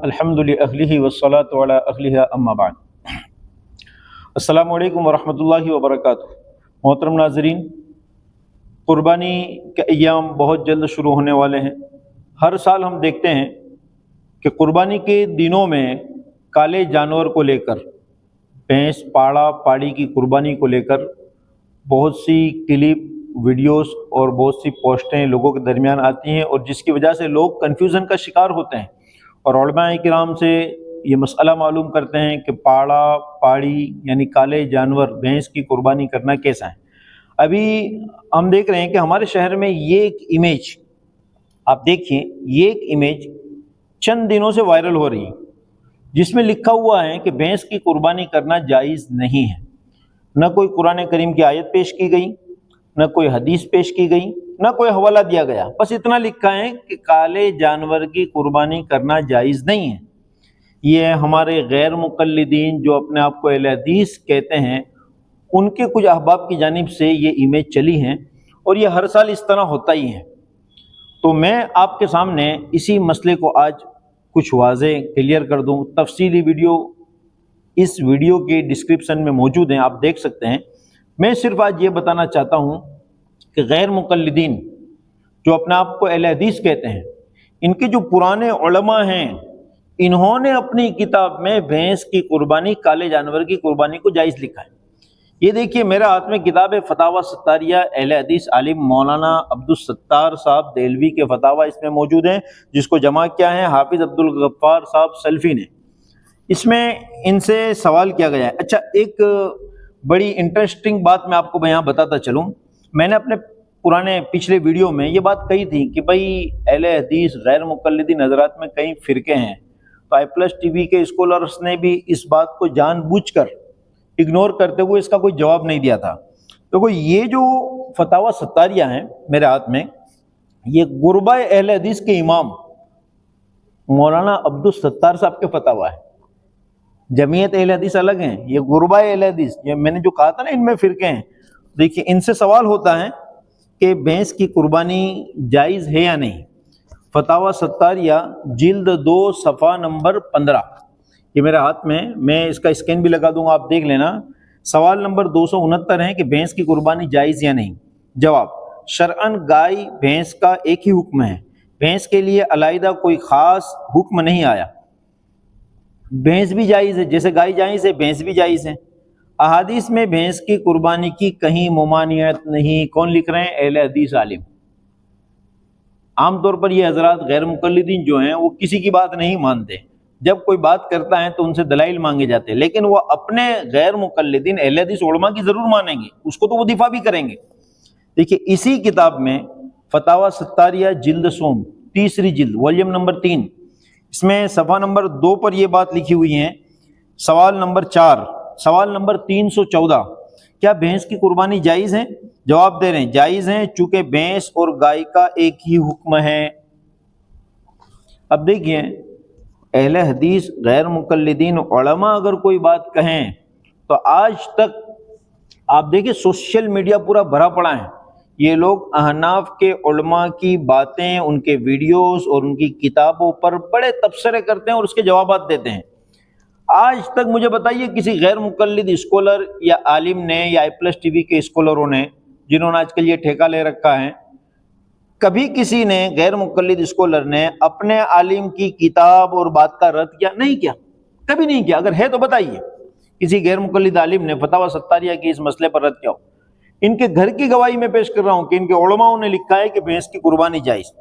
الحمد للہ والصلاۃ علی اہلہ اما بعد۔ السلام علیکم ورحمۃ اللہ وبرکاتہ۔ محترم ناظرین، قربانی کے ایام بہت جلد شروع ہونے والے ہیں۔ ہر سال ہم دیکھتے ہیں کہ قربانی کے دنوں میں کالے جانور کو لے کر، بھینس پاڑا پاڑی کی قربانی کو لے کر بہت سی کلپ، ویڈیوز اور بہت سی پوسٹیں لوگوں کے درمیان آتی ہیں، اور جس کی وجہ سے لوگ کنفیوژن کا شکار ہوتے ہیں اور علماء کرام سے یہ مسئلہ معلوم کرتے ہیں کہ پاڑا پاڑی یعنی کالے جانور بھینس کی قربانی کرنا کیسا ہے۔ ابھی ہم دیکھ رہے ہیں کہ ہمارے شہر میں یہ ایک امیج، آپ دیکھیں، یہ ایک امیج چند دنوں سے وائرل ہو رہی ہے، جس میں لکھا ہوا ہے کہ بھینس کی قربانی کرنا جائز نہیں ہے۔ نہ کوئی قرآن کریم کی آیت پیش کی گئی، نہ کوئی حدیث پیش کی گئی، نہ کوئی حوالہ دیا گیا، بس اتنا لکھا ہے کہ کالے جانور کی قربانی کرنا جائز نہیں ہے۔ یہ ہمارے غیر مقلدین جو اپنے آپ کو اہل حدیث کہتے ہیں، ان کے کچھ احباب کی جانب سے یہ امیج چلی ہیں، اور یہ ہر سال اس طرح ہوتا ہی ہے۔ تو میں آپ کے سامنے اسی مسئلے کو آج کچھ واضح کلیئر کر دوں۔ تفصیلی ویڈیو اس ویڈیو کے ڈسکرپشن میں موجود ہیں، آپ دیکھ سکتے ہیں۔ میں صرف آج یہ بتانا چاہتا ہوں کہ غیر مقلدین جو اپنے آپ کو اہل حدیث کہتے ہیں، ان کے جو پرانے علماء ہیں، انہوں نے اپنی کتاب میں بھینس کی قربانی، کالے جانور کی قربانی کو جائز لکھا ہے۔ یہ دیکھیے میرے ہاتھ میں کتاب ہے فتاوی ستاریہ، اہل حدیث عالم مولانا عبدالستار صاحب دہلوی کے فتاوی اس میں موجود ہیں، جس کو جمع کیا ہے حافظ عبدالغفار صاحب سلفی نے۔ اس میں ان سے سوال کیا گیا ہے۔ اچھا، ایک بڑی انٹرسٹنگ بات میں آپ کو یہاں بتاتا چلوں۔ میں نے اپنے پرانے پچھلے ویڈیو میں یہ بات کہی تھی کہ بھائی اہل حدیث غیر مقلدین حضرات میں کئی فرقے ہیں، تو i+TV کے اسکالرس نے بھی اس بات کو جان بوجھ کر اگنور کرتے ہوئے اس کا کوئی جواب نہیں دیا تھا۔ تو یہ جو فتاوی ستاریہ ہیں میرے ہاتھ میں، یہ غربا اہل حدیث کے امام مولانا عبدالستار صاحب کے فتاوی ہے۔ جمعیت اہل حدیث الگ ہیں، یہ غربا اہل حدیث، یہ میں نے جو کہا تھا نا ان میں فرقے ہیں۔ دیکھیے ان سے سوال ہوتا ہے کہ بھینس کی قربانی جائز ہے یا نہیں۔ فتاوی ستاریہ جلد 2 صفحہ نمبر 15، یہ میرے ہاتھ میں اس کا اسکین بھی لگا دوں گا، آپ دیکھ لینا۔ سوال نمبر 269 ہے کہ بھینس کی قربانی جائز یا نہیں۔ جواب: شرعاً گائے بھینس کا ایک ہی حکم ہے، بھینس کے لیے علیحدہ کوئی خاص حکم نہیں آیا۔ بھینس بھی جائز ہے، جیسے گائے جائز ہے بھینس بھی جائز ہے۔ احادیث میں بھینس کی قربانی کی کہیں ممانعت نہیں۔ کون لکھ رہے ہیں؟ اہل حدیث عالم۔ عام طور پر یہ حضرات غیر مقلدین جو ہیں وہ کسی کی بات نہیں مانتے، جب کوئی بات کرتا ہے تو ان سے دلائل مانگے جاتے ہیں، لیکن وہ اپنے غیر مقلدین اہل حدیث علماء کی ضرور مانیں گے، اس کو تو وہ دفاع بھی کریں گے۔ دیکھیے اسی کتاب میں فتاوی ستاریہ جلد سوم، تیسری جلد، والیوم نمبر 3، اس میں صفحہ نمبر 2 پر یہ بات لکھی ہوئی ہے۔ سوال نمبر 4، سوال نمبر 314، کیا بھینس کی قربانی جائز ہے؟ جواب دے رہے ہیں جائز ہیں، چونکہ بھینس اور گائے کا ایک ہی حکم ہے۔ اب دیکھیے اہل حدیث غیر مقلدین علماء اگر کوئی بات کہیں تو آج تک آپ دیکھیں سوشل میڈیا پورا بھرا پڑا ہے، یہ لوگ احناف کے علماء کی باتیں، ان کے ویڈیوز اور ان کی کتابوں پر بڑے تبصرے کرتے ہیں اور اس کے جوابات دیتے ہیں۔ آج تک مجھے بتائیے کسی غیر مقلد اسکالر یا عالم نے یا i+TV کے اسکالروں نے، جنہوں نے آج کل یہ ٹھیکہ لے رکھا ہے، کبھی کسی نے غیر مقلد اسکالر نے اپنے عالم کی کتاب اور بات کا رد کیا؟ نہیں کیا، کبھی نہیں کیا۔ اگر ہے تو بتائیے کسی غیر مقلد عالم نے فتاوی ستاریہ کی اس مسئلے پر رد کیا ہو۔ ان کے گھر کی گواہی میں پیش کر رہا ہوں کہ ان کے علماء نے لکھا ہے کہ بھینس کی قربانی جائز۔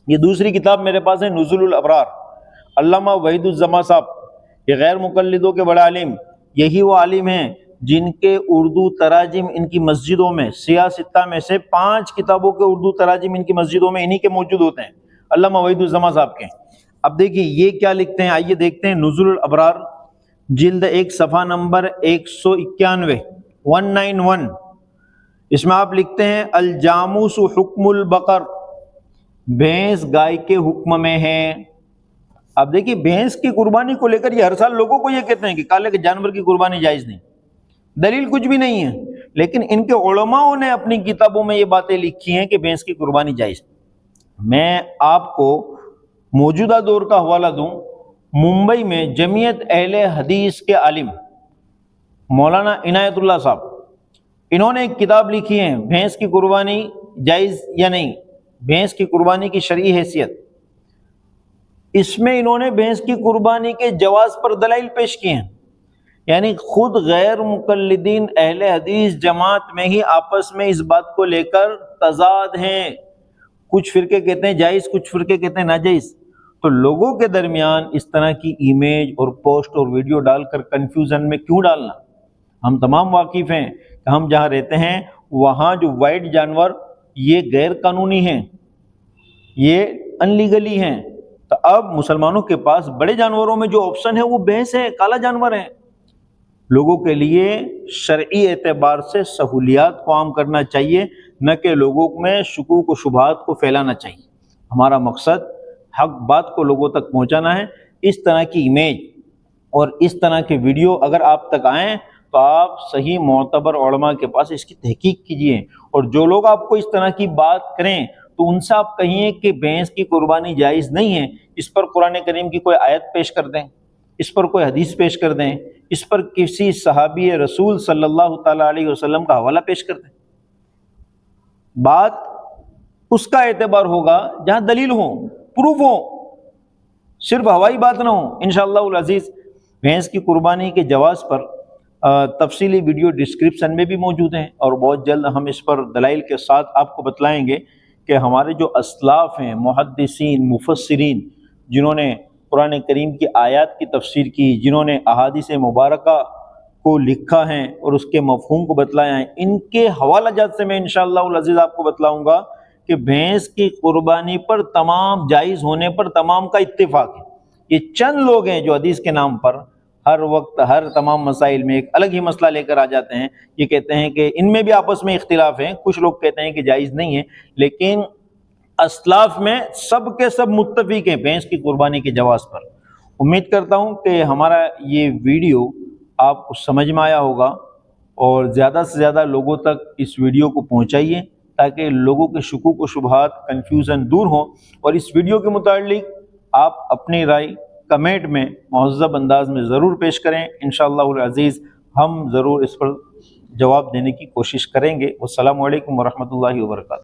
یہ دوسری کتاب میرے پاس ہے، نزول الابرار، علامہ وحید الزماں صاحب، یہ غیر مقلدوں کے بڑے عالم، یہی وہ عالم ہیں جن کے اردو تراجم ان کی مسجدوں میں، سیاہ ستہ میں سے 5 کتابوں کے اردو تراجم ان کی مسجدوں میں انہی کے موجود ہوتے ہیں، علامہ وحید الزماں صاحب کے۔ اب دیکھیے یہ کیا لکھتے ہیں، آئیے دیکھتے ہیں۔ نزول الابرار جلد 1 صفحہ نمبر 191، 191، اس میں آپ لکھتے ہیں الجاموس حکم البقر، بھینس گائے کے حکم میں ہے۔ اب دیکھیے بھینس کی قربانی کو لے کر یہ ہر سال لوگوں کو یہ کہتے ہیں کہ کالے کے جانور کی قربانی جائز نہیں، دلیل کچھ بھی نہیں ہے، لیکن ان کے علماء نے اپنی کتابوں میں یہ باتیں لکھی ہیں کہ بھینس کی قربانی جائز۔ میں آپ کو موجودہ دور کا حوالہ دوں ممبئی میں جمعیت اہل حدیث کے عالم مولانا عنایت اللہ صاحب، انہوں نے ایک کتاب لکھی ہے بھینس کی قربانی جائز یا نہیں، بھینس کی قربانی کی شرعی حیثیت۔ اس میں انہوں نے بھینس کی قربانی کے جواز پر دلائل پیش کیے ہیں، یعنی خود غیر مقلدین اہل حدیث جماعت میں ہی آپس میں اس بات کو لے کر تضاد ہیں، کچھ فرقے کہتے ہیں جائز، کچھ فرقے کہتے ہیں ناجائز۔ تو لوگوں کے درمیان اس طرح کی ایمیج اور پوسٹ اور ویڈیو ڈال کر کنفیوژن میں کیوں ڈالنا؟ ہم تمام واقف ہیں کہ ہم جہاں رہتے ہیں وہاں جو وائٹ جانور یہ غیر قانونی ہیں، یہ انلیگلی ہیں۔ تو اب مسلمانوں کے پاس بڑے جانوروں میں جو آپشن ہے وہ بھینس ہے، کالا جانور ہے۔ لوگوں کے لیے شرعی اعتبار سے سہولیات کو عام کرنا چاہیے، نہ کہ لوگوں میں شکوک و شبہات کو پھیلانا چاہیے۔ ہمارا مقصد حق بات کو لوگوں تک پہنچانا ہے۔ اس طرح کی امیج اور اس طرح کے ویڈیو اگر آپ تک آئیں تو آپ صحیح معتبر علماء کے پاس اس کی تحقیق کیجئے، اور جو لوگ آپ کو اس طرح کی بات کریں تو ان سے آپ کہیے کہ بھینس کی قربانی جائز نہیں ہے، اس پر قرآن کریم کی کوئی آیت پیش کر دیں، اس پر کوئی حدیث پیش کر دیں، اس پر کسی صحابی رسول صلی اللہ تعالیٰ علیہ وسلم کا حوالہ پیش کر دیں۔ بات اس کا اعتبار ہوگا جہاں دلیل ہو، پروف ہو، صرف ہوائی بات نہ ہو۔ انشاءاللہ العزیز بھینس کی قربانی کے جواز پر تفصیلی ویڈیو ڈسکرپشن میں بھی موجود ہیں، اور بہت جلد ہم اس پر دلائل کے ساتھ آپ کو بتلائیں گے کہ ہمارے جو اسلاف ہیں، محدثین، مفسرین، جنہوں نے قرآن کریم کی آیات کی تفسیر کی، جنہوں نے احادیث مبارکہ کو لکھا ہے اور اس کے مفہوم کو بتلایا ہے، ان کے حوالہ جات سے میں انشاءاللہ العزیز آپ کو بتلاؤں گا کہ بھینس کی قربانی پر تمام جائز ہونے پر تمام کا اتفاق ہے۔ یہ چند لوگ ہیں جو حدیث کے نام پر ہر وقت ہر تمام مسائل میں ایک الگ ہی مسئلہ لے کر آ جاتے ہیں، یہ کہتے ہیں کہ ان میں بھی آپس میں اختلاف ہے، کچھ لوگ کہتے ہیں کہ جائز نہیں ہے، لیکن اسلاف میں سب کے سب متفق ہیں بھینس کی قربانی کے جواز پر۔ امید کرتا ہوں کہ ہمارا یہ ویڈیو آپ کو سمجھ میں آیا ہوگا، اور زیادہ سے زیادہ لوگوں تک اس ویڈیو کو پہنچائیے تاکہ لوگوں کے شکوک و شبہات، کنفیوژن دور ہوں، اور اس ویڈیو کے متعلق آپ اپنی رائے کمنٹ میں مہذب انداز میں ضرور پیش کریں۔ انشاءاللہ العزیز ہم ضرور اس پر جواب دینے کی کوشش کریں گے۔ والسلام علیکم ورحمۃ اللہ وبرکاتہ۔